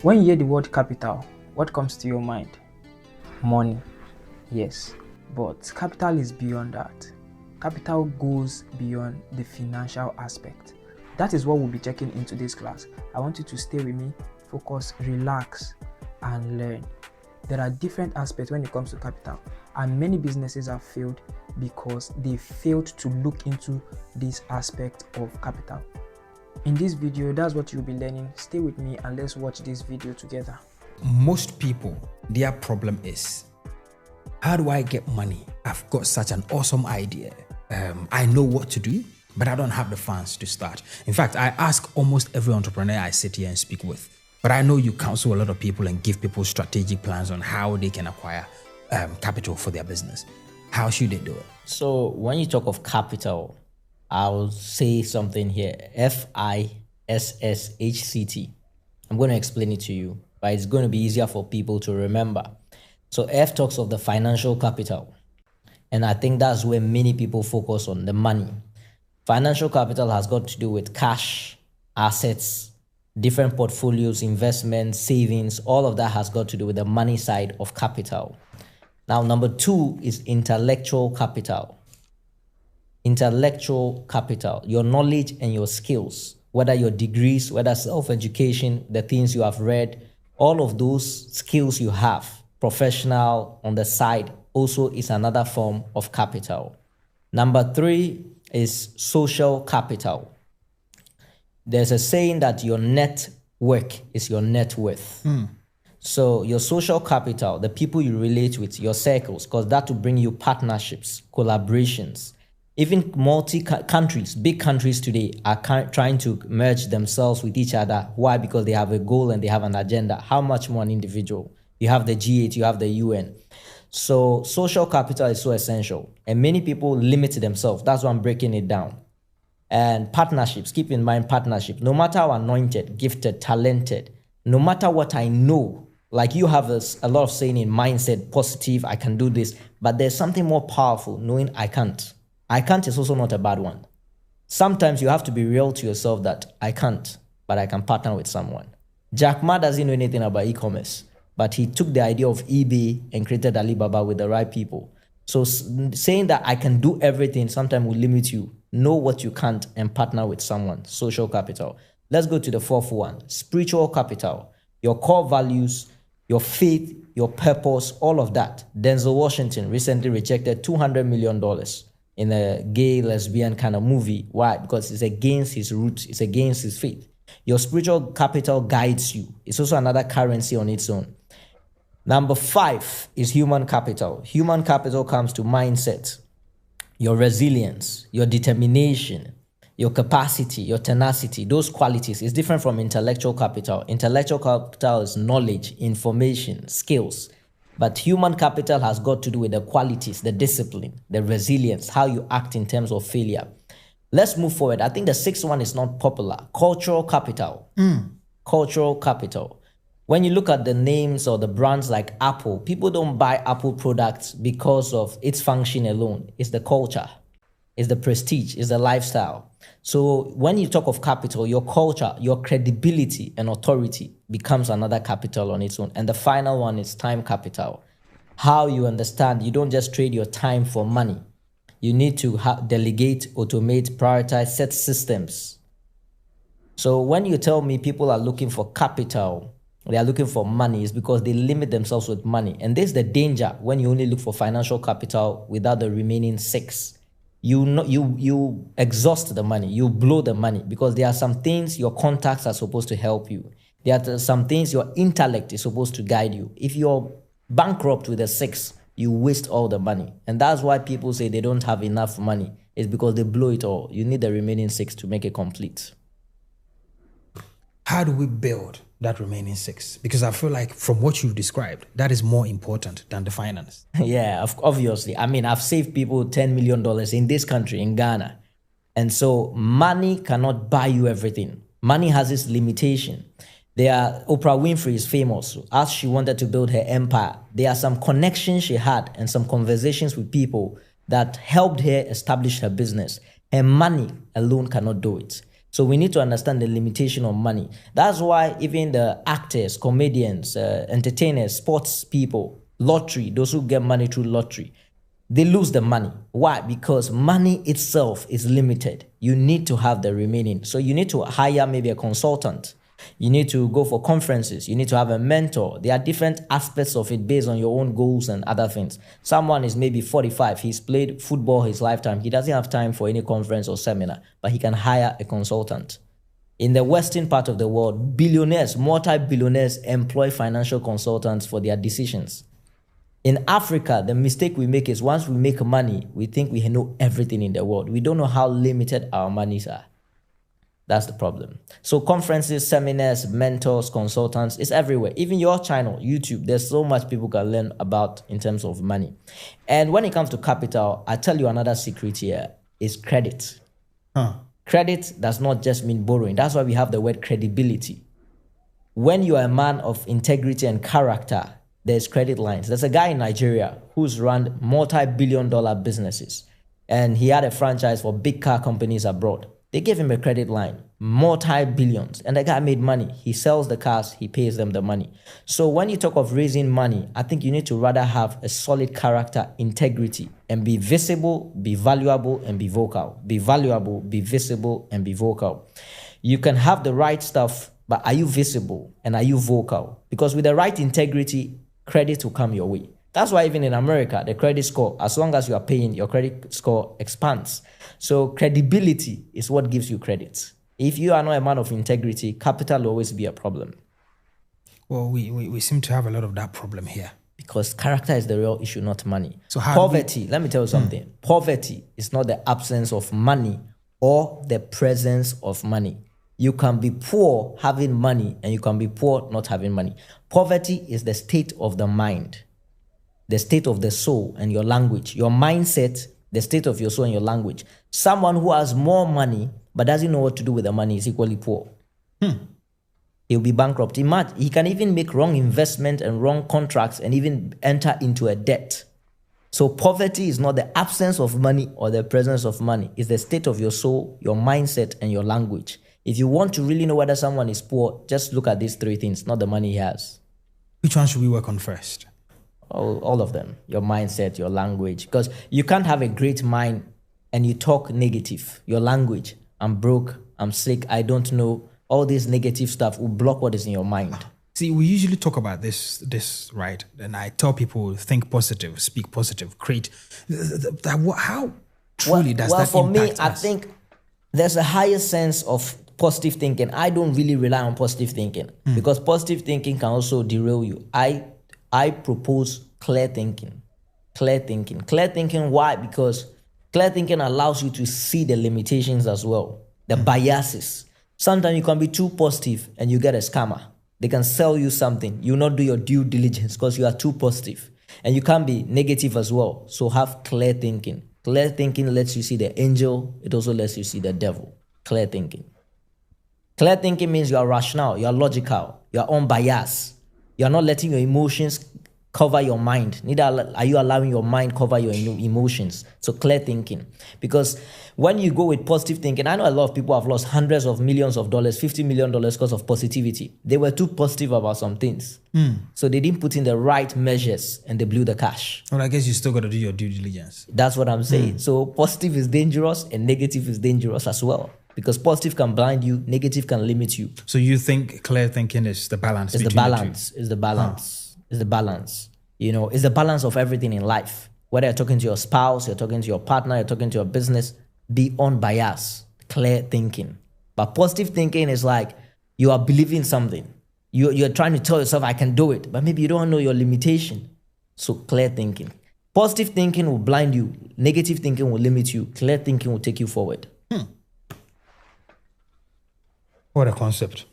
When you hear the word capital, what comes to your mind? Money. Yes, but capital is beyond that. Capital goes beyond the financial aspect. That is what we'll be checking in today's class. I want you to stay with me, focus, relax, and learn. There are different aspects when it comes to capital, and many businesses have failed because they failed to look into this aspect of capital. In this video, that's what you'll be learning. Stay with me and let's watch this video together. Most people, their problem is, how do I get money? I've got such an awesome idea. I know what to do, but I don't have the funds to start. In fact, I ask almost every entrepreneur I sit here and speak with. But I know you counsel a lot of people and give people strategic plans on how they can acquire capital for their business. How should they do it? So when you talk of capital, I'll say something here. FISSHCT. I'm going to explain it to you, but it's going to be easier for people to remember. So F talks of the financial capital. And I think that's where many people focus on the money. Financial capital has got to do with cash, assets, different portfolios, investments, savings. All of that has got to do with the money side of capital. Now, number 2 is intellectual capital. Intellectual capital, your knowledge and your skills, whether your degrees, whether self-education, the things you have read, all of those skills you have, professional on the side, also is another form of capital. Number 3 is social capital. There's a saying that your network is your net worth. So your social capital, the people you relate with, your circles, because that will bring you partnerships, collaborations. Even multi-countries, big countries today are trying to merge themselves with each other. Why? Because they have a goal and they have an agenda. How much more an individual? You have the G8, you have the UN. So social capital is so essential. And many people limit themselves. That's why I'm breaking it down. And partnerships, keep in mind partnership. No matter how anointed, gifted, talented, no matter what I know, like you have a lot of saying in mindset, positive, I can do this. But there's something more powerful, knowing I can't. I can't is also not a bad one. Sometimes you have to be real to yourself that I can't, but I can partner with someone. Jack Ma doesn't know anything about e-commerce, but he took the idea of eBay and created Alibaba with the right people. So saying that I can do everything sometimes will limit you. Know what you can't and partner with someone. Social capital. Let's go to the 4th one. Spiritual capital. Your core values, your faith, your purpose, all of that. Denzel Washington recently rejected $200 million in a gay, lesbian kind of movie. Why? Because it's against his roots. It's against his faith. Your spiritual capital guides you. It's also another currency on its own. Number 5 is human capital. Human capital comes to mindset, your resilience, your determination, your capacity, your tenacity. Those qualities is different from intellectual capital. Intellectual capital is knowledge, information, skills. But human capital has got to do with the qualities, the discipline, the resilience, how you act in terms of failure. Let's move forward. I think the 6th one is not popular. Cultural capital. Cultural capital. When you look at the names or the brands like Apple, people don't buy Apple products because of its function alone. It's the culture, it's the prestige, it's the lifestyle. So when you talk of capital, your culture, your credibility and authority becomes another capital on its own. And the final one is time capital. How you understand, you don't just trade your time for money. You need to delegate, automate, prioritize, set systems. So when you tell me people are looking for capital, they are looking for money, is because they limit themselves with money. And this is the danger when you only look for financial capital without the remaining 6. You exhaust the money, you blow the money, because there are some things your contacts are supposed to help you. There are some things your intellect is supposed to guide you. If you're bankrupt with a 6, you waste all the money. And that's why people say they don't have enough money. It's because they blow it all. You need the remaining 6 to make it complete. How do we build that remaining 6? Because I feel like from what you've described, that is more important than the finance. Yeah, obviously. I mean, I've saved people $10 million in this country, in Ghana. And so money cannot buy you everything. Money has its limitation. Oprah Winfrey is famous. As she wanted to build her empire, there are some connections she had and some conversations with people that helped her establish her business. Her money alone cannot do it. So we need to understand the limitation of money. That's why even the actors, comedians, entertainers, sports people, lottery, those who get money through lottery, they lose the money. Why? Because money itself is limited. You need to have the remaining. So you need to hire maybe a consultant. You need to go for conferences. You need to have a mentor. There are different aspects of it based on your own goals and other things. Someone is maybe 45. He's played football his lifetime. He doesn't have time for any conference or seminar, but he can hire a consultant. In the Western part of the world, billionaires, multi-billionaires employ financial consultants for their decisions. In Africa, the mistake we make is once we make money, we think we know everything in the world. We don't know how limited our monies are. That's the problem. So conferences, seminars, mentors, consultants, it's everywhere. Even your channel, YouTube, there's so much people can learn about in terms of money. And when it comes to capital, I tell you another secret here is credit. Credit does not just mean borrowing. That's why we have the word credibility. When you are a man of integrity and character, there's credit lines. There's a guy in Nigeria who's run multi-billion-dollar businesses, and he had a franchise for big car companies abroad. They gave him a credit line, multi-billions, and the guy made money. He sells the cars, he pays them the money. So when you talk of raising money, I think you need to rather have a solid character, integrity, and be visible, be valuable, and be vocal. Be valuable, be visible, and be vocal. You can have the right stuff, but are you visible and are you vocal? Because with the right integrity, credit will come your way. That's why even in America, the credit score, as long as you are paying, your credit score expands. So credibility is what gives you credit. If you are not a man of integrity, capital will always be a problem. Well, we seem to have a lot of that problem here. Because character is the real issue, not money. So how poverty, let me tell you something. Poverty is not the absence of money or the presence of money. You can be poor having money and you can be poor not having money. Poverty is the state of the mind, the state of the soul and your language, your mindset, the state of your soul and your language. Someone who has more money but doesn't know what to do with the money is equally poor. He'll be bankrupt. He can even make wrong investment and wrong contracts and even enter into a debt. So poverty is not the absence of money or the presence of money. It's the state of your soul, your mindset, and your language. If you want to really know whether someone is poor, just look at these three things, not the money he has. Which one should we work on first? All of them. Your mindset, your language. Because you can't have a great mind and you talk negative. Your language, I'm broke, I'm sick, I don't know. All this negative stuff will block what is in your mind. See, we usually talk about this, right? And I tell people, think positive, speak positive, create. How truly does that impact us? Well, for me, I think there's a higher sense of positive thinking. I don't really rely on positive thinking because positive thinking can also derail you. I propose clear thinking. Clear thinking, why? Because clear thinking allows you to see the limitations as well, the biases. Sometimes you can be too positive and you get a scammer. They can sell you something. You not do your due diligence because you are too positive. And you can be negative as well. So have clear thinking. Clear thinking lets you see the angel. It also lets you see the devil. Clear thinking. Clear thinking means you are rational, you are logical, you are unbiased. You are not letting your emotions cover your mind. Neither are you allowing your mind cover your emotions. So clear thinking. Because when you go with positive thinking, I know a lot of people have lost hundreds of millions of dollars, $50 million because of positivity. They were too positive about some things. So they didn't put in the right measures and they blew the cash. Well, I guess you still got to do your due diligence. That's what I'm saying. So positive is dangerous and negative is dangerous as well. Because positive can blind you, negative can limit you. So you think clear thinking is the balance? It's the balance. It's the balance. It's the balance. You know, it's the balance of everything in life. Whether you're talking to your spouse, you're talking to your partner, you're talking to your business, be unbiased, clear thinking. But positive thinking is like you are believing something. You're trying to tell yourself, I can do it. But maybe you don't know your limitation. So clear thinking. Positive thinking will blind you. Negative thinking will limit you. Clear thinking will take you forward. What a concept.